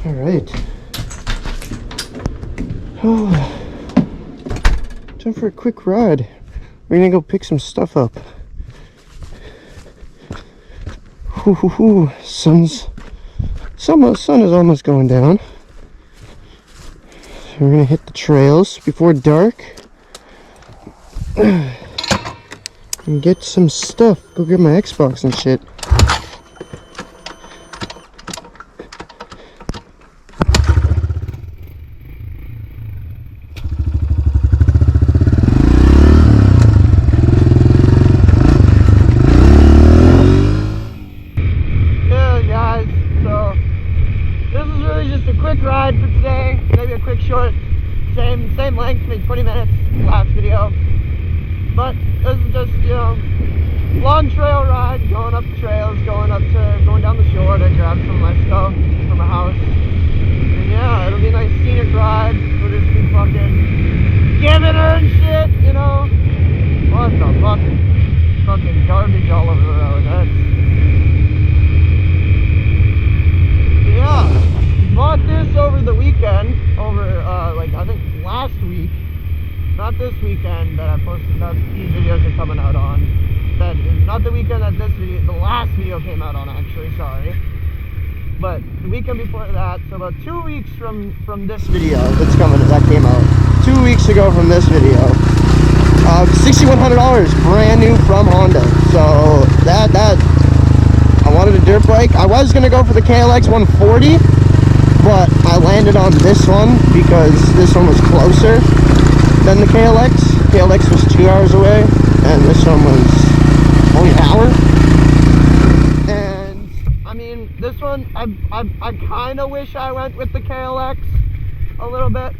All right. Oh, time for a quick ride. We're gonna go pick some stuff up. Sun is almost going down. So we're gonna hit the trails before dark and get some stuff. Go get my Xbox and shit. Ride for today, maybe a quick short, same length, maybe 20 minutes, last video, but this is just, you know, long trail ride, going up the trails, going down the shore to grab some of my stuff from my house, and yeah, it'll be a nice scenic ride. We'll just be fucking giving her and shit, you know. What the fucking garbage all over the road. Yeah. Bought this over the weekend, like I think last week, not this weekend that I posted, that these videos are coming out on. That is not the weekend that the last video came out on, actually, sorry. But the weekend before that, so about 2 weeks from this video that came out. 2 weeks ago from this video. $6,100, brand new from Honda. So that I wanted a dirt bike. I was gonna go for the KLX 140. But I landed on this one because this one was closer than the KLX. KLX was 2 hours away, and this one was only an hour. And I mean, this one, I kind of wish I went with the KLX a little bit,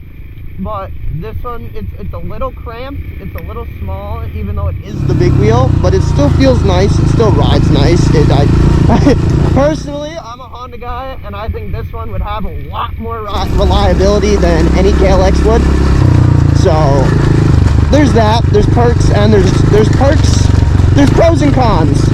but this one, it's a little cramped, it's a little small, even though it is the big wheel, but it still feels nice, it still rides nice. Personally, I'm a Honda guy, and I think this one would have a lot more reliability than any KLX would. So there's that. There's perks and there's perks. There's pros and cons,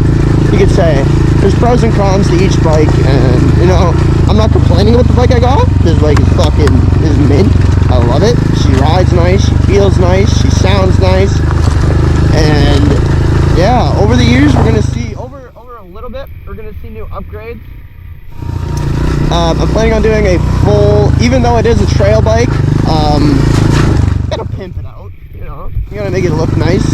you could say. There's pros and cons to each bike, and you know, I'm not complaining with the bike I got. This bike is mint. I love it. She rides nice. She feels nice. She sounds nice. And yeah, over the years we're gonna see we're gonna see new upgrades. I'm planning on doing a full, even though it is a trail bike, gotta pimp it out, you know. You gotta make it look nice,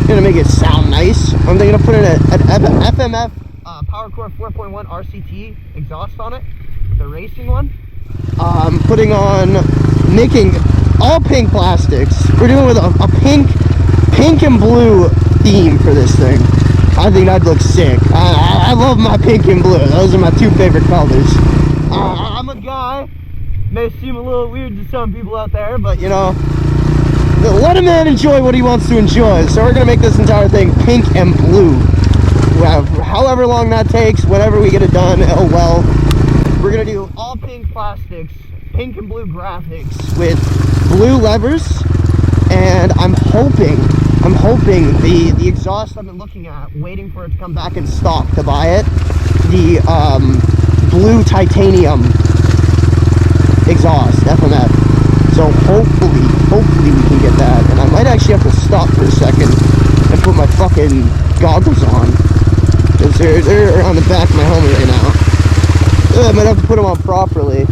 you gotta make it sound nice. I'm thinking of putting an FMF PowerCore 4.1 RCT exhaust on it, the racing one. Putting on, making all pink plastics. We're doing with a pink and blue theme for this thing. I think that'd look sick. I love my pink and blue. Those are my two favorite colors. I'm a guy. May seem a little weird to some people out there, but you know, let a man enjoy what he wants to enjoy. So we're gonna make this entire thing pink and blue. However long that takes, whenever we get it done, oh well. We're gonna do all pink plastics, pink and blue graphics with blue levers, and I'm hoping the exhaust I've been looking at, waiting for it to come back in stock to buy it, the blue titanium exhaust, FMF. So hopefully we can get that. And I might actually have to stop for a second and put my fucking goggles on, because they're on the back of my helmet right now. I might have to put them on properly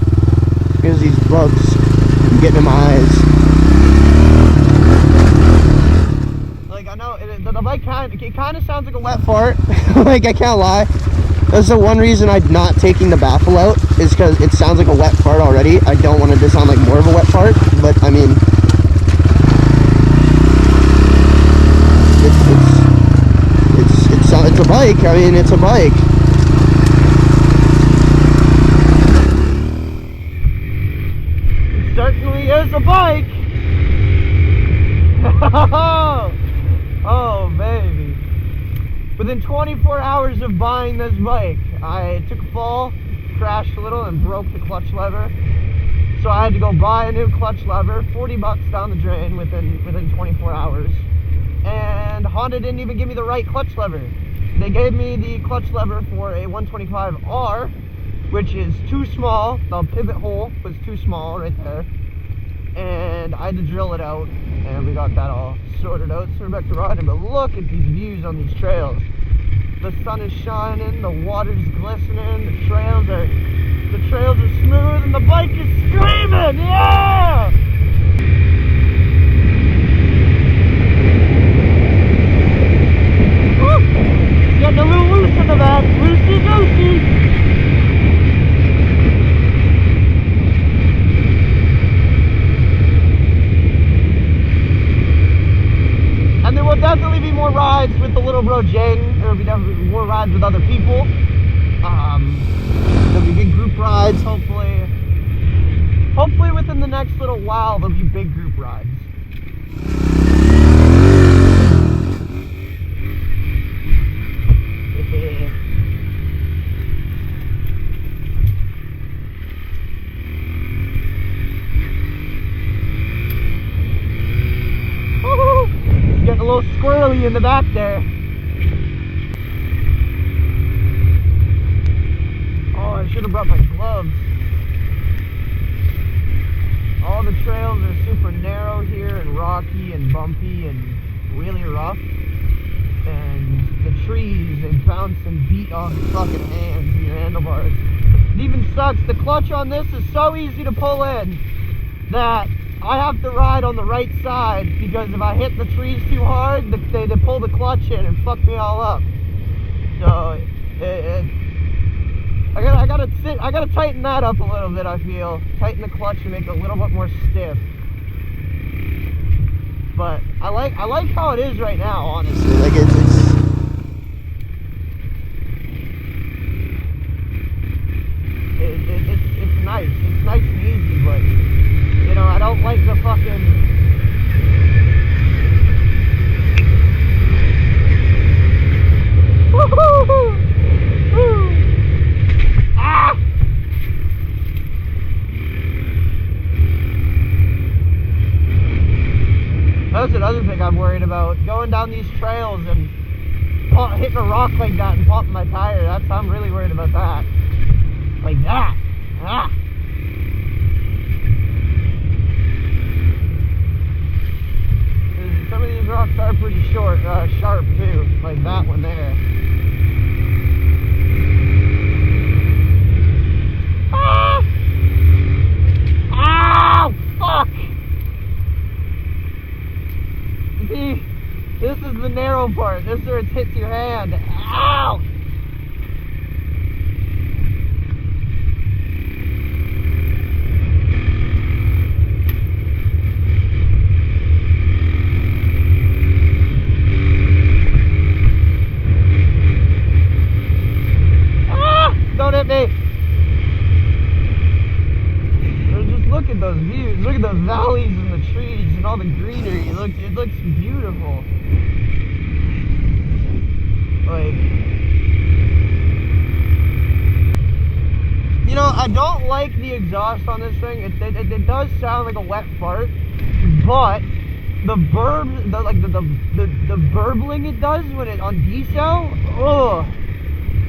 because these bugs are getting in my eyes. Like, I know the bike kind of sounds like a wet fart. Like, I can't lie. That's the one reason I'm not taking the baffle out, is because it sounds like a wet fart already. I don't want it to sound like more of a wet fart, but I mean, it's a bike. I mean, it's a bike. It certainly is a bike. Oh, baby. Within 24 hours of buying this bike, I took a fall, crashed a little, and broke the clutch lever. So I had to go buy a new clutch lever, $40 down the drain within 24 hours. And Honda didn't even give me the right clutch lever. They gave me the clutch lever for a 125R, which is too small. The pivot hole was too small right there, and I had to drill it out, and we got that all sorted out. So we're back to riding, but look at these views on these trails. The sun is shining, the water's glistening, the trails are smooth, and the bike is screaming, yeah! Woo! Getting a little loose in the back, loosey-goosey. And there will definitely be more rides with the little bro Jaden. There will be definitely more rides with other people. There'll be big group rides, hopefully. Hopefully within the next little while there'll be big group rides. Getting a little squirrely in the back there. Oh, I should have brought my gloves. All the trails are super narrow here and rocky and bumpy and really rough. And the trees, they bounce and beat on your fucking hands and your handlebars. It even sucks. The clutch on this is so easy to pull in that I have to ride on the right side, because if I hit the trees too hard, they pull the clutch in and fuck me all up. So I gotta tighten that up a little bit. I feel tighten the clutch and make it a little bit more stiff. But I like how it is right now, honestly. Like it's nice. It's nice and easy, but you know, I don't like the fucking. Ah! That's another thing I'm worried about. Going down these trails and hitting a rock like that and popping my tire. I'm really worried about that. Like that. Ah! Some of these rocks are pretty sharp too, like that one there. Ah! Ow! Fuck! See, this is the narrow part. This is where it hits your hand. Ow! Don't hit me. Just look at those views. Look at those valleys and the trees and all the greenery. It looks beautiful. Like, you know, I don't like the exhaust on this thing. It does sound like a wet fart, but the burbling it does when it on decel. Ugh.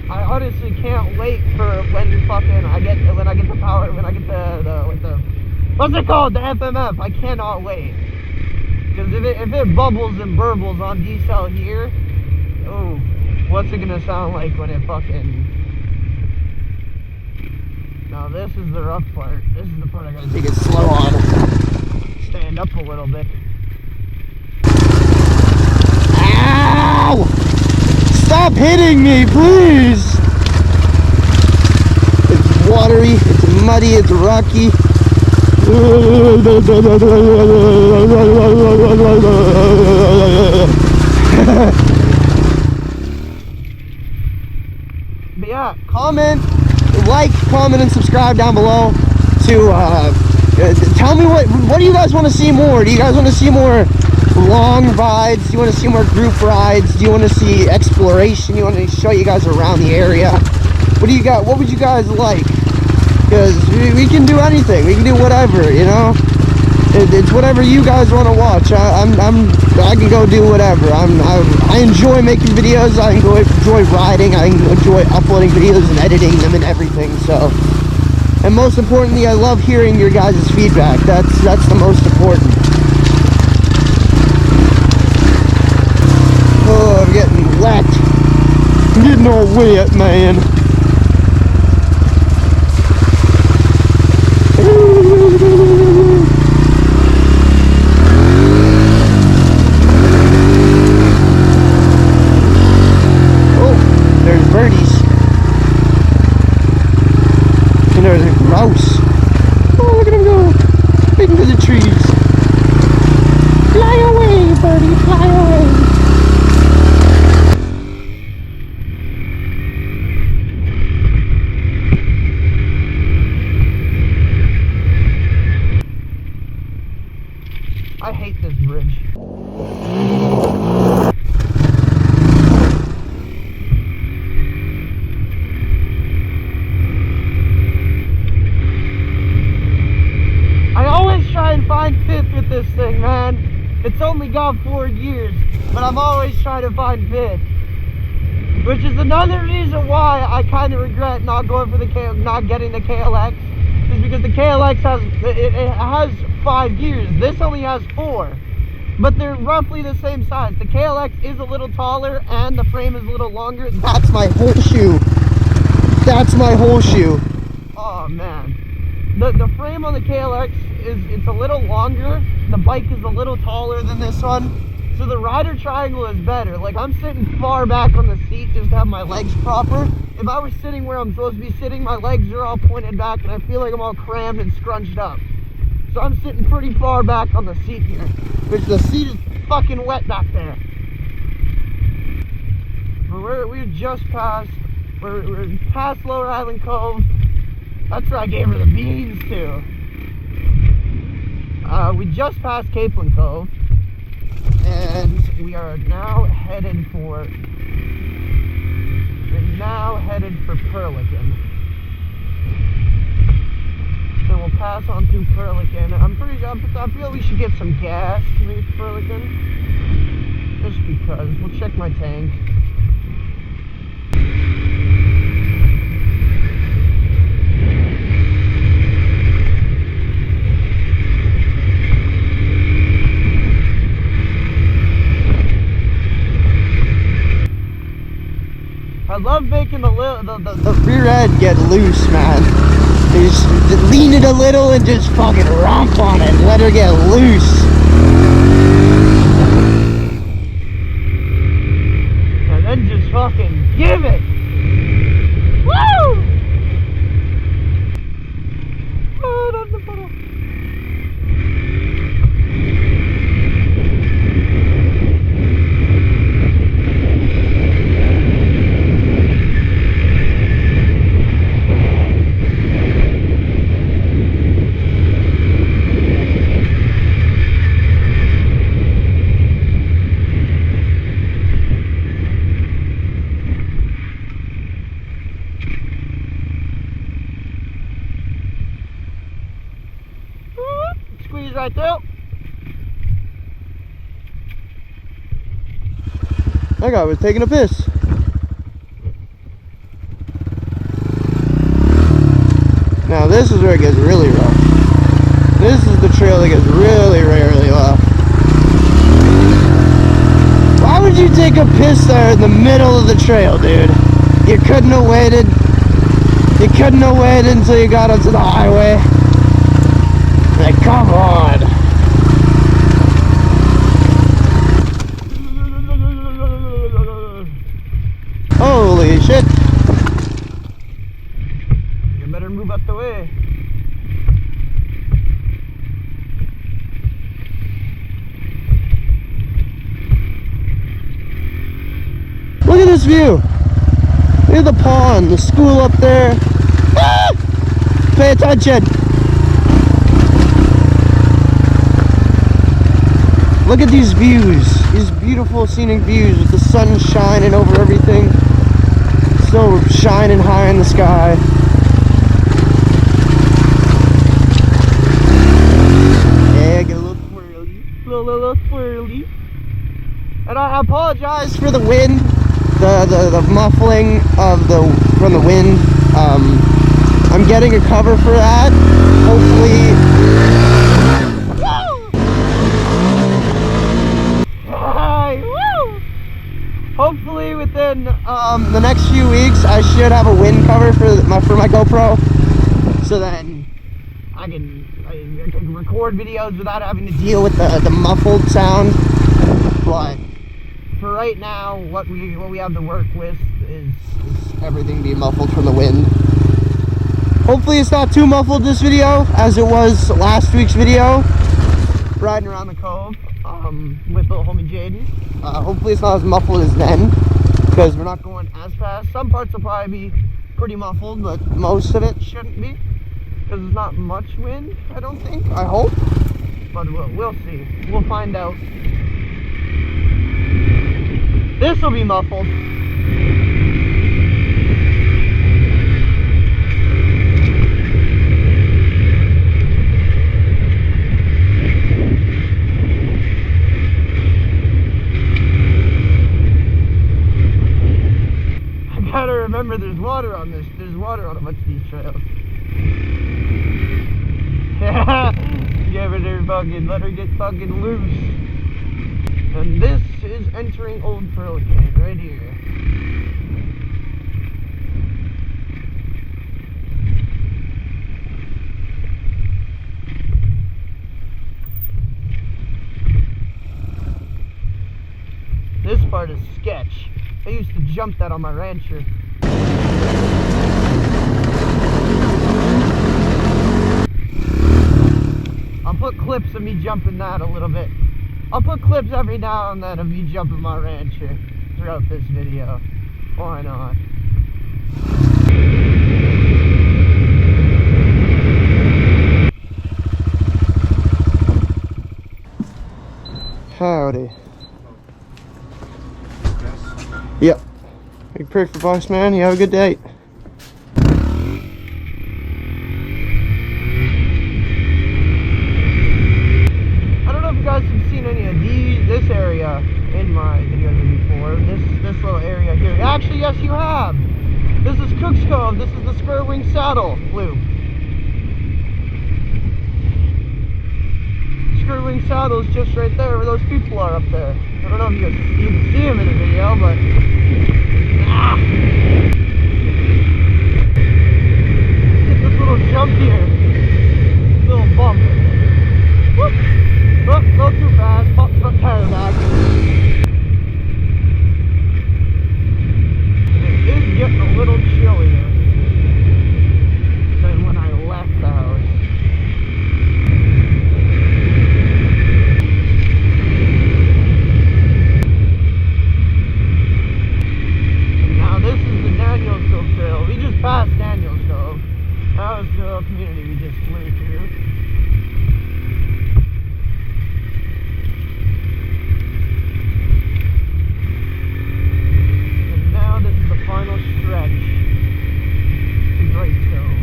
I honestly can't wait for when I get the power, when I get the what's it called, the FMF. I cannot wait, because if it bubbles and burbles on decel here, oh, what's it gonna sound like when it fucking. Now this is the rough part. This is the part I gotta take it slow on. Stand up a little bit. Ow! Stop hitting me, please! It's watery, it's muddy, it's rocky. But yeah, comment, comment, and subscribe down below to tell me what do you guys want to see more? Do you guys want to see more long rides? Do you want to see more group rides? Do you want to see exploration? You want to show you guys around the area? What do you got? What would you guys like? Because we can do anything. We can do whatever, you know? It's whatever you guys want to watch. I can go do whatever. I enjoy making videos. I enjoy riding. I enjoy uploading videos and editing them and everything. So, and most importantly, I love hearing your guys' feedback. That's the most important. Oh, I'm getting wet. I'm getting all wet, man. Birdies. And there's a grouse. Oh, look at him go. Into the trees. Fly away, birdie, fly away. I hate this bridge. Find fifth with this thing, man. It's only got 4 years, but I'm always trying to find fifth, which is another reason why I kind of regret not going for not getting the KLX, is because the KLX has 5 years. This only has 4, but they're roughly the same size. The KLX is a little taller and the frame is a little longer. That's my whole shoe. That's my whole shoe. Oh man. The frame on the KLX it's a little longer. The bike is a little taller than this one. So the rider triangle is better. Like, I'm sitting far back on the seat just to have my legs proper. If I were sitting where I'm supposed to be sitting, my legs are all pointed back and I feel like I'm all crammed and scrunched up. So I'm sitting pretty far back on the seat here, which the seat is fucking wet back there. But we're just past, we're past Lower Island Cove. That's where I gave her the beans to. We just passed Capelin Cove, and we are now headed for Perlican. So we'll pass on through Perlican. I feel we should get some gas to reach Perlican, just because. We'll check my tank. I love making the rear end get loose, man. Just lean it a little and just fucking romp on it. Let her get loose. And then just fucking give it. Woo! Oh, that's the puddle. Squeeze right there. That guy was taking a piss. Now this is where it gets really rough. This is the trail that gets really, really rough. Why would you take a piss there in the middle of the trail, dude? You couldn't have waited. You couldn't have waited until you got onto the highway. Like, come on. Holy shit. You better move up the way. Look at this view. Look at the pond, the school up there. Ah! Pay attention. Look at these views, these beautiful scenic views with the sun shining over everything. Still shining high in the sky. Yeah, give I apologize for the wind, the muffling of from the wind. I'm getting a cover for that. Hopefully, hopefully within the next few weeks, I should have a wind cover for my GoPro, so then I can record videos without having to deal with the muffled sound. But for right now, what we have to work with is everything being muffled from the wind. Hopefully it's not too muffled this video, as it was last week's video, riding around the cove with little homie Jaden. Hopefully it's not as muffled as then, because we're not going as fast. Some parts will probably be pretty muffled, but most of it shouldn't be, because there's not much wind, I don't think. I hope, but we'll see. We'll find out. This will be muffled. I gotta remember there's water on this. There's water on a bunch of these trails. Yeah, give it her fucking, let her get fucking loose. And this is entering Old Pearl Cane right here. This part is sketch. I used to jump that on my rancher. I'll put clips of me jumping that a little bit. I'll put clips every now and then of me jumping my rancher throughout this video. Why not? Howdy. Yep. Big prick for boss man. You have a good day. This area in my videos before. This little area here. Actually, yes, you have. This is Cook's Cove. This is the Spur Wing Saddle Loop. Spur Wing Saddle is just right there where those people are up there. I don't know if you can see them in the video, but get this little jump here. Little bump. Whoop. Oh, not too fast, pop front tire back. It is getting a little chillier than when I left the house. And now this is the Daniels Cove Trail. We just passed Daniels Cove. That was the little community we just flew through. Final stretch to Grates Cove.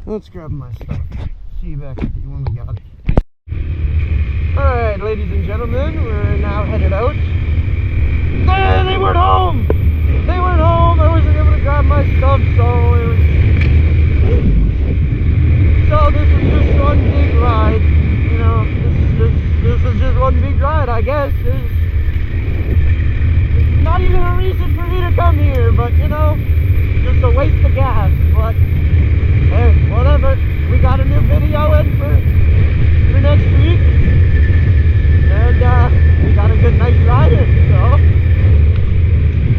Let's grab my stuff. See you back when we got it. Alright, ladies and gentlemen, we're now headed out. They weren't home! They weren't home! I wasn't able to grab my stuff, so it was... So this is just one big ride. You know, this is just one big ride, I guess. There's not even a reason for me to come here, but you know, just a waste of gas, but... Hey, whatever. We got a new video in for next week. And we got a good night's ride in, so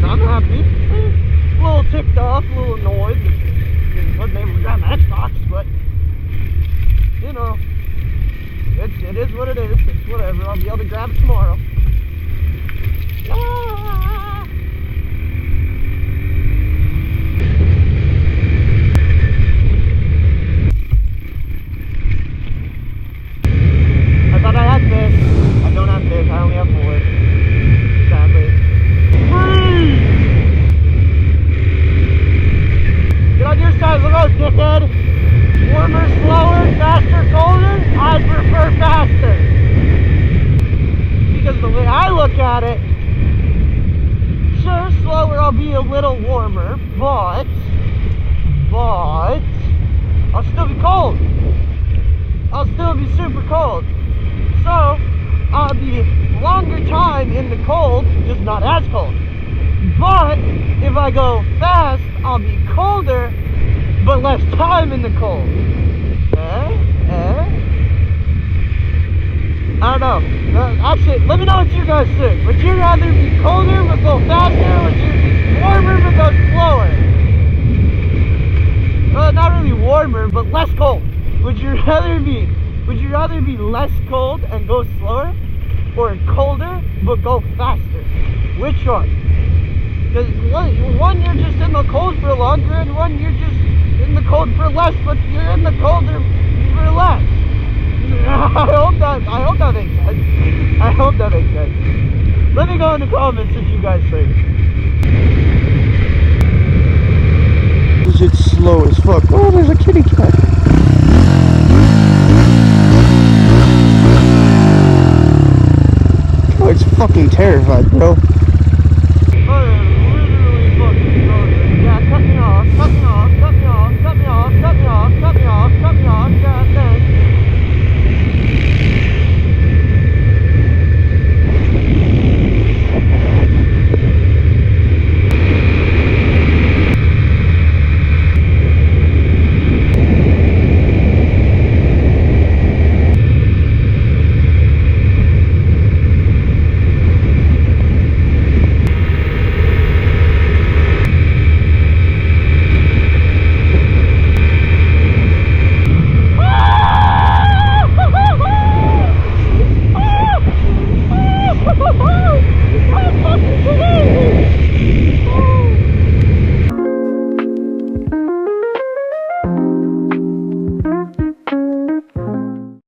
I'm happy. A little ticked off, a little annoyed. Wasn't able to grab my Xbox, but have tomorrow. Ah. I thought I had fish. I don't have fish. I only have 4. Sadly. 3! Get on your side. Look out, dickhead. Warmer, slower, faster, colder? I prefer faster. Because the way I look at it, sure, slower I'll be a little warmer, but I'll still be cold. I'll still be super cold. So, I'll be longer time in the cold, just not as cold. But, if I go fast, I'll be colder, but less time in the cold. I don't know. Actually, let me know what you guys think. Would you rather be colder but go faster, or would you be warmer but go slower? Well, not really warmer, but less cold. Would you rather be less cold and go slower, or colder but go faster? Which one? Because one you're just in the cold for longer, and one you're just in the cold for less, but you're in the colder for less. I hope that makes sense. I hope that makes sense. Let me know in the comments what you guys think. Is it slow as fuck? Oh, there's a kitty cat. Oh, it's fucking terrified, bro.